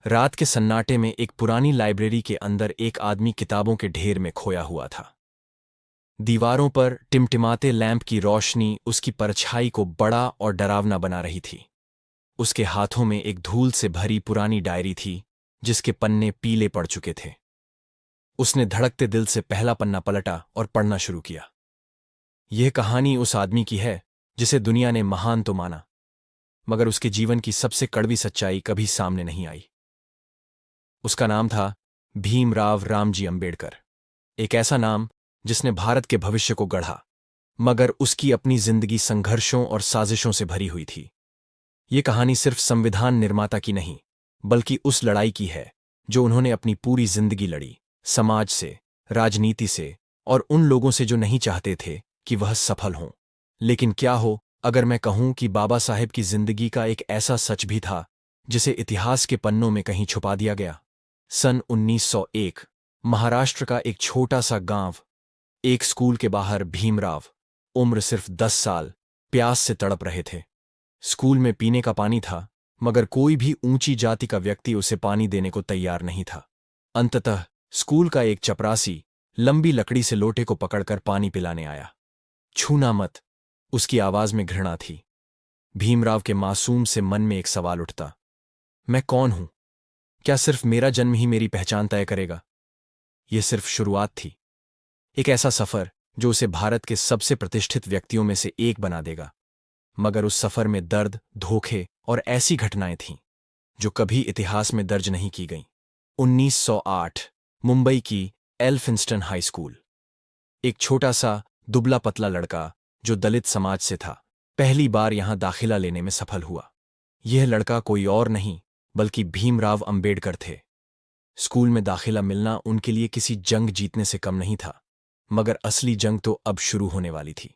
रात के सन्नाटे में एक पुरानी लाइब्रेरी के अंदर एक आदमी किताबों के ढेर में खोया हुआ था। दीवारों पर टिमटिमाते लैंप की रोशनी उसकी परछाई को बड़ा और डरावना बना रही थी। उसके हाथों में एक धूल से भरी पुरानी डायरी थी जिसके पन्ने पीले पड़ चुके थे। उसने धड़कते दिल से पहला पन्ना पलटा और पढ़ना शुरू किया। यह कहानी उस आदमी की है जिसे दुनिया ने महान तो माना, मगर उसके जीवन की सबसे कड़वी सच्चाई कभी सामने नहीं आई। उसका नाम था भीमराव रामजी अंबेडकर। एक ऐसा नाम जिसने भारत के भविष्य को गढ़ा, मगर उसकी अपनी जिंदगी संघर्षों और साजिशों से भरी हुई थी। ये कहानी सिर्फ संविधान निर्माता की नहीं, बल्कि उस लड़ाई की है जो उन्होंने अपनी पूरी जिंदगी लड़ी, समाज से, राजनीति से और उन लोगों से जो नहीं चाहते थे कि वह सफल हों। लेकिन क्या हो अगर मैं कहूं कि बाबा साहेब की जिंदगी का एक ऐसा सच भी था जिसे इतिहास के पन्नों में कहीं छुपा दिया गया। सन 1901, महाराष्ट्र का एक छोटा सा गांव। एक स्कूल के बाहर भीमराव, उम्र सिर्फ 10 साल, प्यास से तड़प रहे थे। स्कूल में पीने का पानी था, मगर कोई भी ऊंची जाति का व्यक्ति उसे पानी देने को तैयार नहीं था। अंततः स्कूल का एक चपरासी लंबी लकड़ी से लोटे को पकड़कर पानी पिलाने आया। छूना मत, उसकी आवाज में घृणा थी। भीमराव के मासूम से मन में एक सवाल उठता, मैं कौन हूं? क्या सिर्फ मेरा जन्म ही मेरी पहचान तय करेगा? यह सिर्फ शुरुआत थी, एक ऐसा सफर जो उसे भारत के सबसे प्रतिष्ठित व्यक्तियों में से एक बना देगा। मगर उस सफर में दर्द, धोखे और ऐसी घटनाएं थीं जो कभी इतिहास में दर्ज नहीं की गईं। 1908, मुंबई की एल्फिंस्टन हाई स्कूल। एक छोटा सा दुबला पतला लड़का जो दलित समाज से था, पहली बार यहां दाखिला लेने में सफल हुआ। यह लड़का कोई और नहीं बल्कि भीमराव अंबेडकर थे। स्कूल में दाखिला मिलना उनके लिए किसी जंग जीतने से कम नहीं था, मगर असली जंग तो अब शुरू होने वाली थी।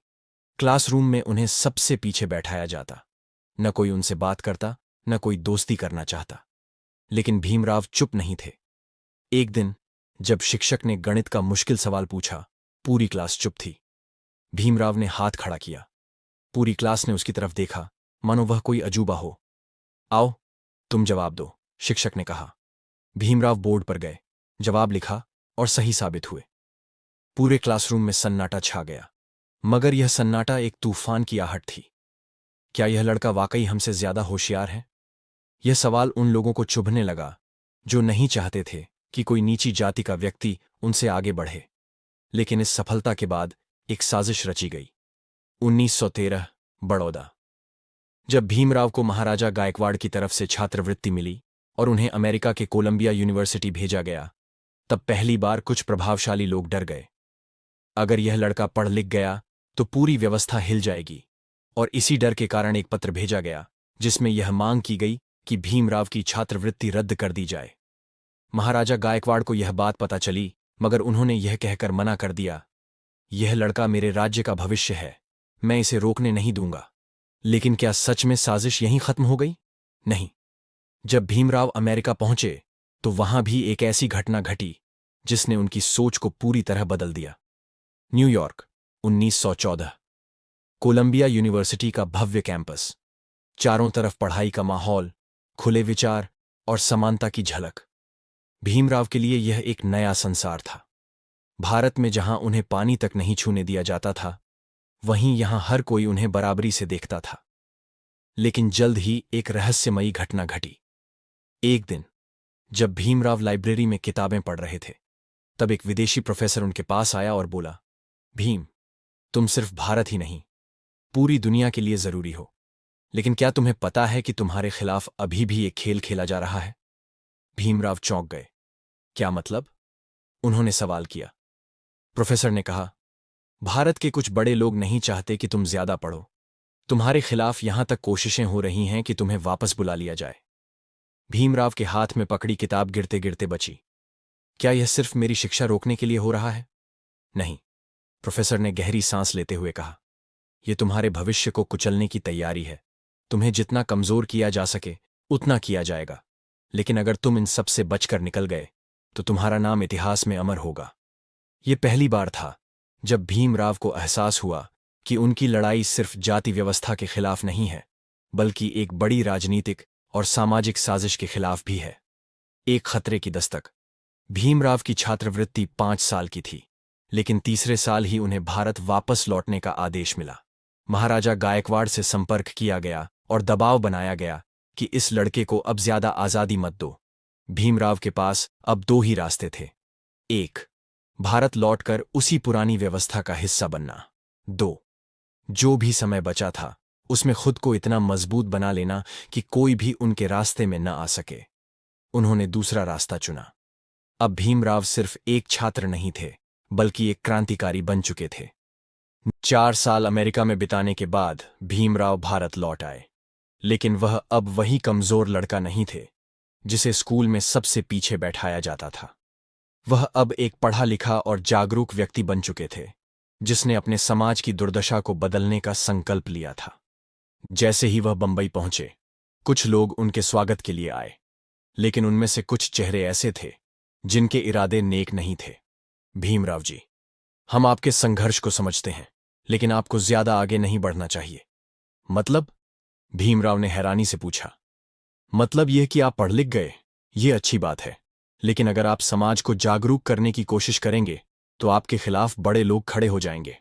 क्लासरूम में उन्हें सबसे पीछे बैठाया जाता। न कोई उनसे बात करता, न कोई दोस्ती करना चाहता। लेकिन भीमराव चुप नहीं थे। एक दिन जब शिक्षक ने गणित का मुश्किल सवाल पूछा, पूरी क्लास चुप थी। भीमराव ने हाथ खड़ा किया। पूरी क्लास ने उसकी तरफ देखा, मानो वह कोई अजूबा हो। आओ, तुम जवाब दो, शिक्षक ने कहा। भीमराव बोर्ड पर गए, जवाब लिखा और सही साबित हुए। पूरे क्लासरूम में सन्नाटा छा गया, मगर यह सन्नाटा एक तूफान की आहट थी। क्या यह लड़का वाकई हमसे ज्यादा होशियार है? यह सवाल उन लोगों को चुभने लगा जो नहीं चाहते थे कि कोई नीची जाति का व्यक्ति उनसे आगे बढ़े। लेकिन इस सफलता के बाद एक साजिश रची गई। 1913, बड़ौदा। जब भीमराव को महाराजा गायकवाड़ की तरफ से छात्रवृत्ति मिली और उन्हें अमेरिका के कोलंबिया यूनिवर्सिटी भेजा गया, तब पहली बार कुछ प्रभावशाली लोग डर गए। अगर यह लड़का पढ़ लिख गया तो पूरी व्यवस्था हिल जाएगी, और इसी डर के कारण एक पत्र भेजा गया जिसमें यह मांग की गई कि भीमराव की छात्रवृत्ति रद्द कर दी जाए। महाराजा गायकवाड़ को यह बात पता चली, मगर उन्होंने यह कहकर मना कर दिया, यह लड़का मेरे राज्य का भविष्य है, मैं इसे रोकने नहीं दूंगा। लेकिन क्या सच में साजिश यहीं खत्म हो गई? नहीं। जब भीमराव अमेरिका पहुंचे तो वहां भी एक ऐसी घटना घटी जिसने उनकी सोच को पूरी तरह बदल दिया। न्यूयॉर्क, 1914। कोलंबिया यूनिवर्सिटी का भव्य कैंपस। चारों तरफ पढ़ाई का माहौल, खुले विचार और समानता की झलक। भीमराव के लिए यह एक नया संसार था। भारत में जहां उन्हें पानी तक नहीं छूने दिया जाता था, वहीं यहां हर कोई उन्हें बराबरी से देखता था। लेकिन जल्द ही एक रहस्यमयी घटना घटी। एक दिन जब भीमराव लाइब्रेरी में किताबें पढ़ रहे थे, तब एक विदेशी प्रोफेसर उनके पास आया और बोला, भीम, तुम सिर्फ भारत ही नहीं, पूरी दुनिया के लिए जरूरी हो। लेकिन क्या तुम्हें पता है कि तुम्हारे खिलाफ अभी भी एक खेल खेला जा रहा है? भीमराव चौंक गए। क्या मतलब? उन्होंने सवाल किया। प्रोफेसर ने कहा, भारत के कुछ बड़े लोग नहीं चाहते कि तुम ज्यादा पढ़ो। तुम्हारे खिलाफ यहां तक कोशिशें हो रही हैं कि तुम्हें वापस बुला लिया जाए। भीमराव के हाथ में पकड़ी किताब गिरते गिरते बची। क्या यह सिर्फ मेरी शिक्षा रोकने के लिए हो रहा है? नहीं, प्रोफेसर ने गहरी सांस लेते हुए कहा, यह तुम्हारे भविष्य को कुचलने की तैयारी है। तुम्हें जितना कमजोर किया जा सके उतना किया जाएगा। लेकिन अगर तुम इन सब से बचकर निकल गए तो तुम्हारा नाम इतिहास में अमर होगा। यह पहली बार था जब भीमराव को एहसास हुआ कि उनकी लड़ाई सिर्फ जाति व्यवस्था के खिलाफ नहीं है, बल्कि एक बड़ी राजनीतिक और सामाजिक साजिश के खिलाफ भी है। एक खतरे की दस्तक। भीमराव की छात्रवृत्ति 5 साल की थी, लेकिन तीसरे साल ही उन्हें भारत वापस लौटने का आदेश मिला। महाराजा गायकवाड़ से संपर्क किया गया और दबाव बनाया गया कि इस लड़के को अब ज्यादा आजादी मत दो। भीमराव के पास अब दो ही रास्ते थे। एक, भारत लौटकर उसी पुरानी व्यवस्था का हिस्सा बनना। दो, जो भी समय बचा था उसमें खुद को इतना मजबूत बना लेना कि कोई भी उनके रास्ते में न आ सके। उन्होंने दूसरा रास्ता चुना। अब भीमराव सिर्फ एक छात्र नहीं थे, बल्कि एक क्रांतिकारी बन चुके थे। 4 साल अमेरिका में बिताने के बाद भीमराव भारत लौट आए, लेकिन वह अब वही कमजोर लड़का नहीं थे जिसे स्कूल में सबसे पीछे बैठाया जाता था। वह अब एक पढ़ा लिखा और जागरूक व्यक्ति बन चुके थे, जिसने अपने समाज की दुर्दशा को बदलने का संकल्प लिया था। जैसे ही वह बंबई पहुंचे, कुछ लोग उनके स्वागत के लिए आए, लेकिन उनमें से कुछ चेहरे ऐसे थे जिनके इरादे नेक नहीं थे। भीमराव जी, हम आपके संघर्ष को समझते हैं, लेकिन आपको ज्यादा आगे नहीं बढ़ना चाहिए। मतलब? भीमराव ने हैरानी से पूछा। मतलब यह कि आप पढ़ लिख गए, ये अच्छी बात है, लेकिन अगर आप समाज को जागरूक करने की कोशिश करेंगे तो आपके खिलाफ बड़े लोग खड़े हो जाएंगे।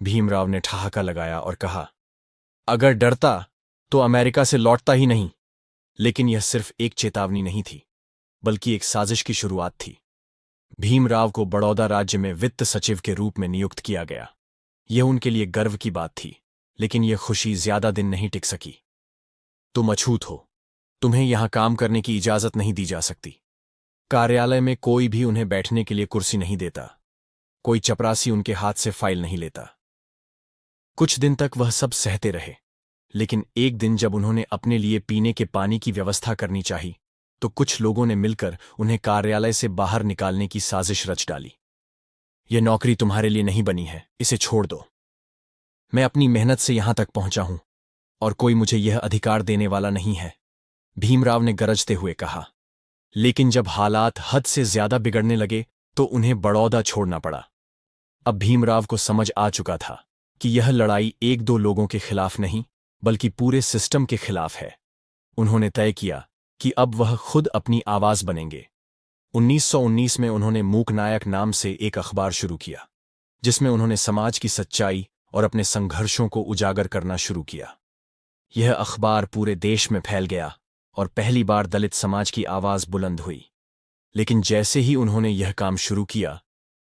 भीमराव ने ठहाका लगाया और कहा, अगर डरता तो अमेरिका से लौटता ही नहीं। लेकिन यह सिर्फ एक चेतावनी नहीं थी, बल्कि एक साजिश की शुरुआत थी। भीमराव को बड़ौदा राज्य में वित्त सचिव के रूप में नियुक्त किया गया। यह उनके लिए गर्व की बात थी, लेकिन यह खुशी ज्यादा दिन नहीं टिक सकी। तुम अछूत हो, तुम्हें यहां काम करने की इजाजत नहीं दी जा सकती। कार्यालय में कोई भी उन्हें बैठने के लिए कुर्सी नहीं देता, कोई चपरासी उनके हाथ से फाइल नहीं लेता। कुछ दिन तक वह सब सहते रहे, लेकिन एक दिन जब उन्होंने अपने लिए पीने के पानी की व्यवस्था करनी चाहिए, तो कुछ लोगों ने मिलकर उन्हें कार्यालय से बाहर निकालने की साजिश रच डाली। यह नौकरी तुम्हारे लिए नहीं बनी है, इसे छोड़ दो। मैं अपनी मेहनत से यहां तक पहुंचा हूं और कोई मुझे यह अधिकार देने वाला नहीं है, भीमराव ने गरजते हुए कहा। लेकिन जब हालात हद से ज्यादा बिगड़ने लगे तो उन्हें बड़ौदा छोड़ना पड़ा। अब भीमराव को समझ आ चुका था कि यह लड़ाई एक दो लोगों के खिलाफ नहीं, बल्कि पूरे सिस्टम के खिलाफ है। उन्होंने तय किया कि अब वह खुद अपनी आवाज बनेंगे। 1919 में उन्होंने मूक नायक नाम से एक अखबार शुरू किया, जिसमें उन्होंने समाज की सच्चाई और अपने संघर्षों को उजागर करना शुरू किया। यह अखबार पूरे देश में फैल गया और पहली बार दलित समाज की आवाज बुलंद हुई। लेकिन जैसे ही उन्होंने यह काम शुरू किया,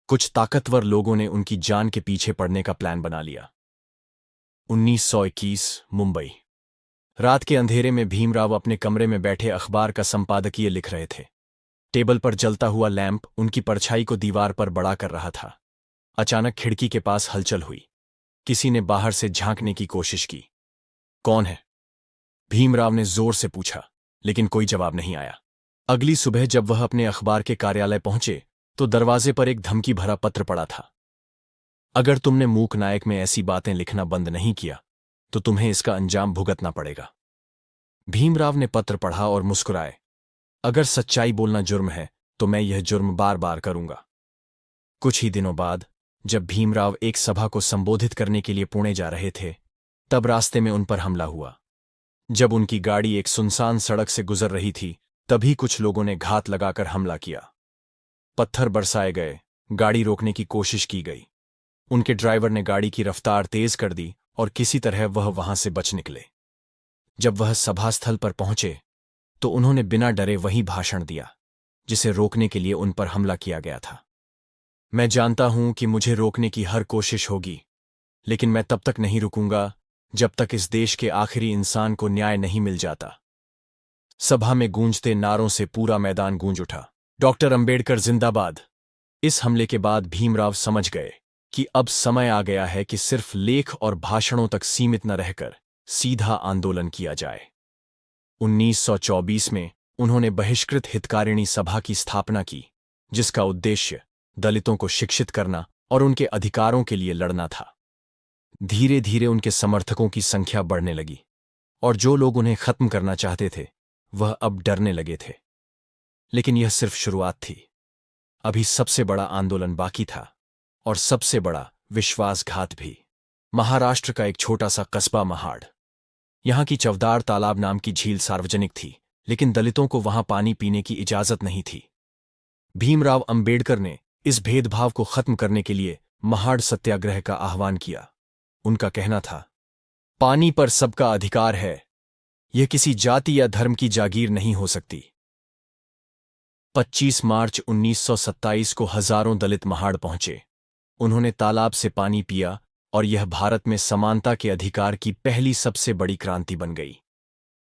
कुछ ताकतवर लोगों ने उनकी जान के पीछे पड़ने का प्लान बना लिया। 1921 मुंबई। रात के अंधेरे में भीमराव अपने कमरे में बैठे अखबार का संपादकीय लिख रहे थे। टेबल पर जलता हुआ लैंप उनकी परछाई को दीवार पर बड़ा कर रहा था। अचानक खिड़की के पास हलचल हुई। किसी ने बाहर से झांकने की कोशिश की। कौन है? भीमराव ने जोर से पूछा, लेकिन कोई जवाब नहीं आया। अगली सुबह जब वह अपने अखबार के कार्यालय पहुंचे तो दरवाजे पर एक धमकी भरा पत्र पड़ा था। अगर तुमने मूक नायक में ऐसी बातें लिखना बंद नहीं किया तो तुम्हें इसका अंजाम भुगतना पड़ेगा। भीमराव ने पत्र पढ़ा और मुस्कुराए। अगर सच्चाई बोलना जुर्म है तो मैं यह जुर्म बार बार करूंगा। कुछ ही दिनों बाद जब भीमराव एक सभा को संबोधित करने के लिए पुणे जा रहे थे, तब रास्ते में उन पर हमला हुआ। जब उनकी गाड़ी एक सुनसान सड़क से गुजर रही थी, तभी कुछ लोगों ने घात लगाकर हमला किया। पत्थर बरसाए गए, गाड़ी रोकने की कोशिश की गई। उनके ड्राइवर ने गाड़ी की रफ्तार तेज कर दी और किसी तरह वह वहां से बच निकले। जब वह सभास्थल पर पहुंचे तो उन्होंने बिना डरे वही भाषण दिया जिसे रोकने के लिए उन पर हमला किया गया था। मैं जानता हूं कि मुझे रोकने की हर कोशिश होगी, लेकिन मैं तब तक नहीं रुकूंगा जब तक इस देश के आखिरी इंसान को न्याय नहीं मिल जाता। सभा में गूंजते नारों से पूरा मैदान गूंज उठा। डॉक्टर अंबेडकर जिंदाबाद। इस हमले के बाद भीमराव समझ गए कि अब समय आ गया है कि सिर्फ लेख और भाषणों तक सीमित न रहकर सीधा आंदोलन किया जाए। 1924 में उन्होंने बहिष्कृत हितकारिणी सभा की स्थापना की, जिसका उद्देश्य दलितों को शिक्षित करना और उनके अधिकारों के लिए लड़ना था। धीरे धीरे उनके समर्थकों की संख्या बढ़ने लगी और जो लोग उन्हें खत्म करना चाहते थे वह अब डरने लगे थे। लेकिन यह सिर्फ शुरुआत थी। अभी सबसे बड़ा आंदोलन बाकी था, और सबसे बड़ा विश्वासघात भी। महाराष्ट्र का एक छोटा सा कस्बा महाड़। यहां की चवदार तालाब नाम की झील सार्वजनिक थी, लेकिन दलितों को वहां पानी पीने की इजाजत नहीं थी। भीमराव अंबेडकर ने इस भेदभाव को खत्म करने के लिए महाड़ सत्याग्रह का आह्वान किया। उनका कहना था, पानी पर सबका अधिकार है, यह किसी जाति या धर्म की जागीर नहीं हो सकती। 25 मार्च 1927 को हजारों दलित महाड़ पहुंचे। उन्होंने तालाब से पानी पिया और यह भारत में समानता के अधिकार की पहली सबसे बड़ी क्रांति बन गई।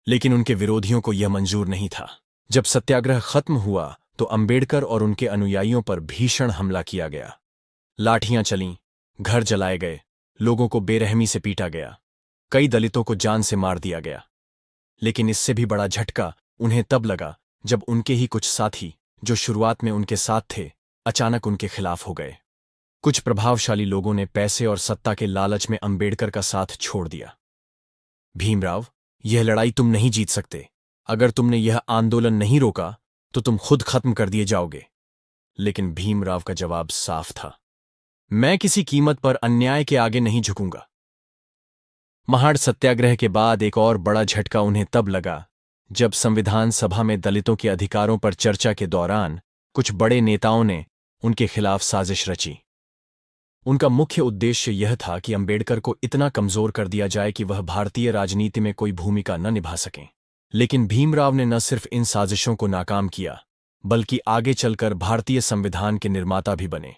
लेकिन उनके विरोधियों को यह मंजूर नहीं था। जब सत्याग्रह खत्म हुआ तो अंबेडकर और उनके अनुयायियों पर भीषण हमला किया गया। लाठियां चलीं, घर जलाए गए, लोगों को बेरहमी से पीटा गया, कई दलितों को जान से मार दिया गया। लेकिन इससे भी बड़ा झटका उन्हें तब लगा जब उनके ही कुछ साथी, जो शुरुआत में उनके साथ थे, अचानक उनके खिलाफ हो गए। कुछ प्रभावशाली लोगों ने पैसे और सत्ता के लालच में अंबेडकर का साथ छोड़ दिया। भीमराव, यह लड़ाई तुम नहीं जीत सकते। अगर तुमने यह आंदोलन नहीं रोका तो तुम खुद खत्म कर दिए जाओगे। लेकिन भीमराव का जवाब साफ था, मैं किसी कीमत पर अन्याय के आगे नहीं झुकूंगा। महाड़ सत्याग्रह के बाद एक और बड़ा झटका उन्हें तब लगा जब संविधान सभा में दलितों के अधिकारों पर चर्चा के दौरान कुछ बड़े नेताओं ने उनके खिलाफ साजिश रची। उनका मुख्य उद्देश्य यह था कि अंबेडकर को इतना कमजोर कर दिया जाए कि वह भारतीय राजनीति में कोई भूमिका न निभा सकें। लेकिन भीमराव ने न सिर्फ इन साजिशों को नाकाम किया, बल्कि आगे चलकर भारतीय संविधान के निर्माता भी बने।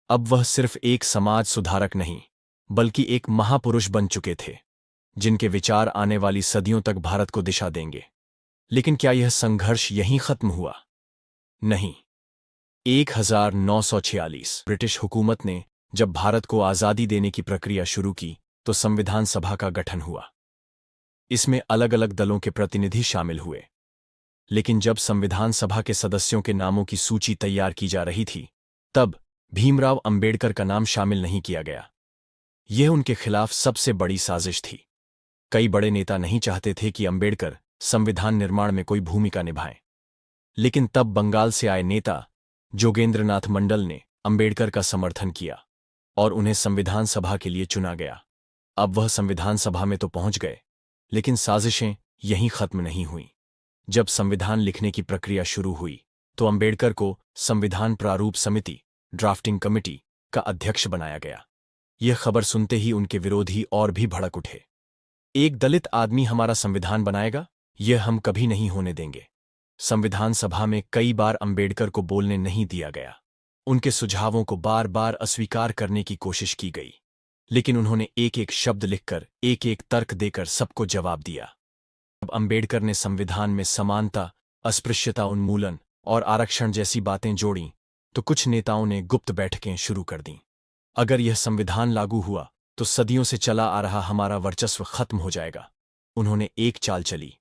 अब वह सिर्फ एक समाज सुधारक नहीं, बल्कि एक महापुरुष बन चुके थे, जिनके विचार आने वाली सदियों तक भारत को दिशा देंगे। लेकिन क्या यह संघर्ष यहीं खत्म हुआ? नहीं। 1946 ब्रिटिश हुकूमत ने जब भारत को आज़ादी देने की प्रक्रिया शुरू की तो संविधान सभा का गठन हुआ। इसमें अलग अलग दलों के प्रतिनिधि शामिल हुए। लेकिन जब संविधान सभा के सदस्यों के नामों की सूची तैयार की जा रही थी, तब भीमराव अंबेडकर का नाम शामिल नहीं किया गया। यह उनके खिलाफ सबसे बड़ी साजिश थी। कई बड़े नेता नहीं चाहते थे कि अंबेडकर संविधान निर्माण में कोई भूमिका निभाएं। लेकिन तब बंगाल से आए नेता जोगेंद्रनाथ मंडल ने अंबेडकर का समर्थन किया और उन्हें संविधान सभा के लिए चुना गया। अब वह संविधान सभा में तो पहुंच गए, लेकिन साजिशें यहीं खत्म नहीं हुईं। जब संविधान लिखने की प्रक्रिया शुरू हुई तो अंबेडकर को संविधान प्रारूप समिति, ड्राफ्टिंग कमिटी, का अध्यक्ष बनाया गया। यह खबर सुनते ही उनके विरोधी और भी भड़क उठे। एक दलित आदमी हमारा संविधान बनाएगा, यह हम कभी नहीं होने देंगे। संविधान सभा में कई बार अंबेडकर को बोलने नहीं दिया गया। उनके सुझावों को बार बार अस्वीकार करने की कोशिश की गई, लेकिन उन्होंने एक एक शब्द लिखकर, एक एक तर्क देकर सबको जवाब दिया। अब अंबेडकर ने संविधान में समानता, अस्पृश्यता उन्मूलन और आरक्षण जैसी बातें जोड़ीं, तो कुछ नेताओं ने गुप्त बैठकें शुरू कर दीं। अगर यह संविधान लागू हुआ तो सदियों से चला आ रहा हमारा वर्चस्व खत्म हो जाएगा। उन्होंने एक चाल चली,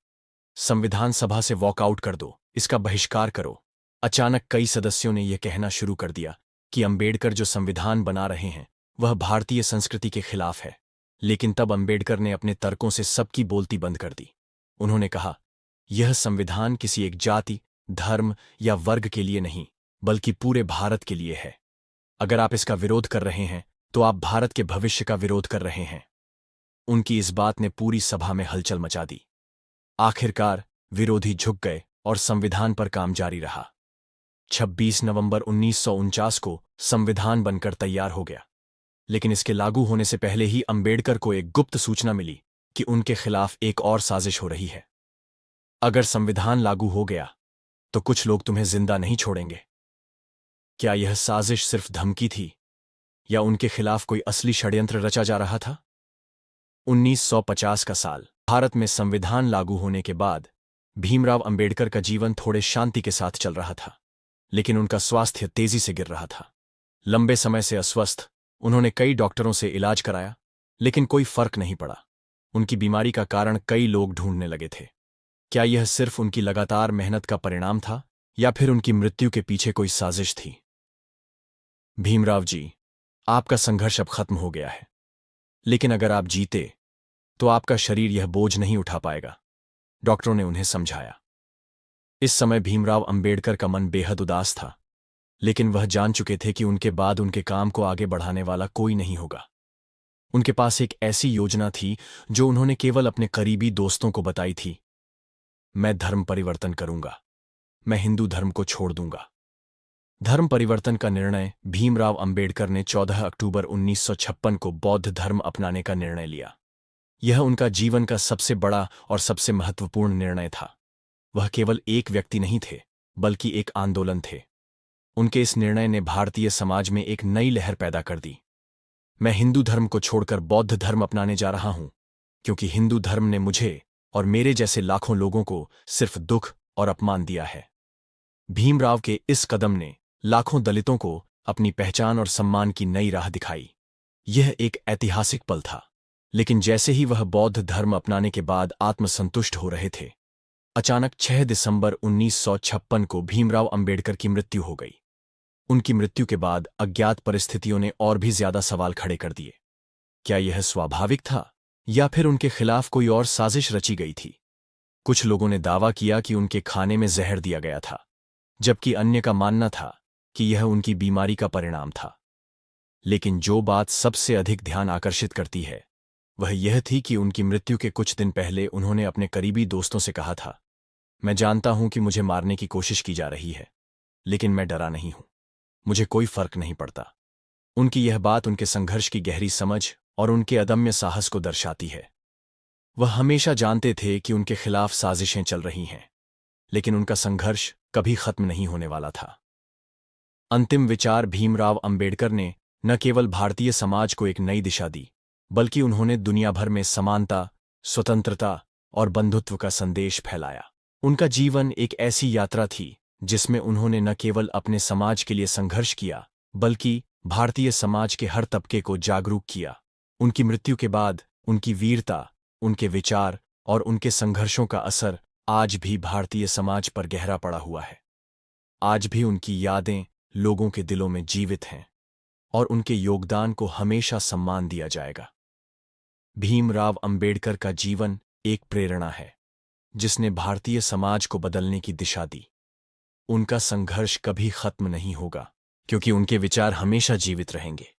संविधान सभा से वॉकआउट कर दो, इसका बहिष्कार करो। अचानक कई सदस्यों ने यह कहना शुरू कर दिया कि अंबेडकर जो संविधान बना रहे हैं वह भारतीय संस्कृति के खिलाफ है। लेकिन तब अंबेडकर ने अपने तर्कों से सबकी बोलती बंद कर दी। उन्होंने कहा, यह संविधान किसी एक जाति, धर्म या वर्ग के लिए नहीं, बल्कि पूरे भारत के लिए है। अगर आप इसका विरोध कर रहे हैं तो आप भारत के भविष्य का विरोध कर रहे हैं। उनकी इस बात ने पूरी सभा में हलचल मचा दी। आखिरकार विरोधी झुक गए और संविधान पर काम जारी रहा। 26 नवंबर 1949 को संविधान बनकर तैयार हो गया। लेकिन इसके लागू होने से पहले ही अंबेडकर को एक गुप्त सूचना मिली कि उनके खिलाफ एक और साजिश हो रही है। अगर संविधान लागू हो गया तो कुछ लोग तुम्हें जिंदा नहीं छोड़ेंगे। क्या यह साजिश सिर्फ धमकी थी या उनके खिलाफ कोई असली षड्यंत्र रचा जा रहा था? 1950 का साल। भारत में संविधान लागू होने के बाद भीमराव अंबेडकर का जीवन थोड़े शांति के साथ चल रहा था, लेकिन उनका स्वास्थ्य तेजी से गिर रहा था। लंबे समय से अस्वस्थ, उन्होंने कई डॉक्टरों से इलाज कराया, लेकिन कोई फर्क नहीं पड़ा। उनकी बीमारी का कारण कई लोग ढूंढने लगे थे। क्या यह सिर्फ उनकी लगातार मेहनत का परिणाम था या फिर उनकी मृत्यु के पीछे कोई साजिश थी? भीमराव जी, आपका संघर्ष अब खत्म हो गया है, लेकिन अगर आप जीते तो आपका शरीर यह बोझ नहीं उठा पाएगा, डॉक्टरों ने उन्हें समझाया। इस समय भीमराव अंबेडकर का मन बेहद उदास था, लेकिन वह जान चुके थे कि उनके बाद उनके काम को आगे बढ़ाने वाला कोई नहीं होगा। उनके पास एक ऐसी योजना थी जो उन्होंने केवल अपने करीबी दोस्तों को बताई थी। मैं धर्म परिवर्तन करूंगा। मैं हिंदू धर्म को छोड़ दूंगा। धर्म परिवर्तन का निर्णय भीमराव अंबेडकर ने 14 अक्टूबर 1956 को बौद्ध धर्म अपनाने का निर्णय लिया। यह उनका जीवन का सबसे बड़ा और सबसे महत्वपूर्ण निर्णय था। वह केवल एक व्यक्ति नहीं थे, बल्कि एक आंदोलन थे। उनके इस निर्णय ने भारतीय समाज में एक नई लहर पैदा कर दी। मैं हिंदू धर्म को छोड़कर बौद्ध धर्म अपनाने जा रहा हूं, क्योंकि हिंदू धर्म ने मुझे और मेरे जैसे लाखों लोगों को सिर्फ दुख और अपमान दिया है। भीमराव के इस कदम ने लाखों दलितों को अपनी पहचान और सम्मान की नई राह दिखाई। यह एक ऐतिहासिक पल था। लेकिन जैसे ही वह बौद्ध धर्म अपनाने के बाद आत्मसंतुष्ट हो रहे थे, अचानक 6 दिसंबर 1956 को भीमराव अंबेडकर की मृत्यु हो गई। उनकी मृत्यु के बाद अज्ञात परिस्थितियों ने और भी ज्यादा सवाल खड़े कर दिए। क्या यह स्वाभाविक था, या फिर उनके खिलाफ कोई और साजिश रची गई थी? कुछ लोगों ने दावा किया कि उनके खाने में जहर दिया गया था, जबकि अन्य का मानना था कि यह उनकी बीमारी का परिणाम था। लेकिन जो बात सबसे अधिक ध्यान आकर्षित करती है, वह यह थी कि उनकी मृत्यु के कुछ दिन पहले उन्होंने अपने करीबी दोस्तों से कहा था, मैं जानता हूं कि मुझे मारने की कोशिश की जा रही है, लेकिन मैं डरा नहीं हूं। मुझे कोई फर्क नहीं पड़ता। उनकी यह बात उनके संघर्ष की गहरी समझ और उनके अदम्य साहस को दर्शाती है। वह हमेशा जानते थे कि उनके खिलाफ साजिशें चल रही हैं, लेकिन उनका संघर्ष कभी खत्म नहीं होने वाला था। अंतिम विचार भीमराव अंबेडकर ने न केवल भारतीय समाज को एक नई दिशा दी, बल्कि उन्होंने दुनिया भर में समानता, स्वतंत्रता और बंधुत्व का संदेश फैलाया। उनका जीवन एक ऐसी यात्रा थी जिसमें उन्होंने न केवल अपने समाज के लिए संघर्ष किया, बल्कि भारतीय समाज के हर तबके को जागरूक किया। उनकी मृत्यु के बाद उनकी वीरता, उनके विचार और उनके संघर्षों का असर आज भी भारतीय समाज पर गहरा पड़ा हुआ है। आज भी उनकी यादें लोगों के दिलों में जीवित हैं, और उनके योगदान को हमेशा सम्मान दिया जाएगा। भीमराव अंबेडकर का जीवन एक प्रेरणा है, जिसने भारतीय समाज को बदलने की दिशा दी। उनका संघर्ष कभी खत्म नहीं होगा, क्योंकि उनके विचार हमेशा जीवित रहेंगे।